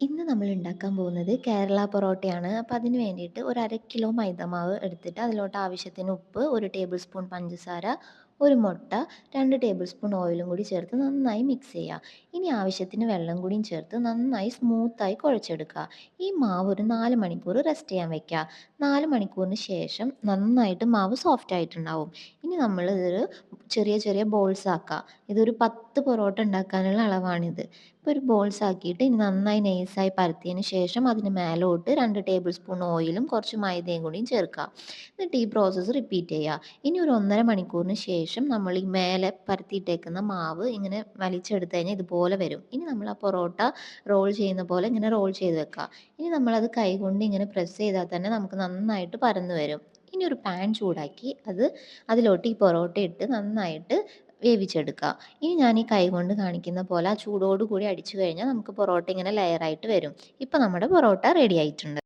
ഇന്ന് നമ്മൾ ഉണ്ടാക്കാൻ പോകുന്നത് കേരള പൊറോട്ടയാണ്. അപ്പോൾ അതിന് വേണ്ടിയിട്ട് ഒരു 1/2 കിലോ മൈദമാവ് എടുത്തിട്ട് അതിലോട്ട് ആവശ്യത്തിന് ഉപ്പ്, 1 ടേബിൾ സ്പൂൺ പഞ്ചസാര, 1 മുട്ട, 2 ടേബിൾ സ്പൂൺ ഓയിലും കൂടി ചേർത്ത് നന്നായി മിക്സ് ചെയ്യുക. ഇനി ആവശ്യത്തിന് വെള്ളം കൂടിയും ചേർത്ത് നന്നായി സ്മൂത്തായി കുഴച്ചെടുക്കുക. ഈ മാവ് ഒരു 4 മണിക്കൂർ റെസ്റ്റ് ചെയ്യാൻ വെക്കുക. 4 മണിക്കൂറിന് ശേഷം നന്നായിട്ട് മാവ് സോഫ്റ്റ് ആയിട്ടുണ്ടാവും. ഇനി നമ്മൾ ഇതൊരു ചെറിയ ചെറിയ ബോൾസ് ആക്കുക. ഇതൊരു 10 പൊറോട്ട ഉണ്ടാക്കാനുള്ള അളവാണിത്. ഇപ്പോൾ ഒരു ബോൾസ് ആക്കിയിട്ട് ഇനി നന്നായി നൈസായി പരത്തിയതിന് ശേഷം അതിന് മേലോട്ട് 2 ടേബിൾ സ്പൂൺ ഓയിലും കുറച്ച് മൈദയും കൂടിയും ചേർക്കുക. എന്നിട്ട് ഈ പ്രോസസ്സ് റിപ്പീറ്റ് ചെയ്യുക. ഇനി ഒരു 1½ മണിക്കൂറിന് ശേഷം നമ്മൾ ഈ മേലെ പരത്തിയിട്ടേക്കുന്ന മാവ് ഇങ്ങനെ വലിച്ചെടുത്ത് കഴിഞ്ഞാൽ ഇതുപോലെ വരും. ഇനി നമ്മൾ ആ പൊറോട്ട റോൾ ചെയ്യുന്ന പോലെ ഇങ്ങനെ റോൾ ചെയ്ത് വെക്കുക. ഇനി നമ്മളത് കൈകൊണ്ട് ഇങ്ങനെ പ്രസ് ചെയ്താൽ തന്നെ നമുക്ക് നന്നായിട്ട് പരന്ന് വരും. ഇനി ഒരു പാൻ ചൂടാക്കി അതിലോട്ട് ഈ പൊറോട്ട ഇട്ട് നന്നായിട്ട് വേവിച്ചെടുക്കുക. ഇനി ഞാൻ ഈ കൈകൊണ്ട് കാണിക്കുന്ന പോലെ ആ ചൂടോട് കൂടി അടിച്ചു കഴിഞ്ഞാൽ നമുക്ക് പൊറോട്ട ഇങ്ങനെ ലെയറായിട്ട് വരും. ഇപ്പം നമ്മുടെ പൊറോട്ട റെഡി ആയിട്ടുണ്ട്.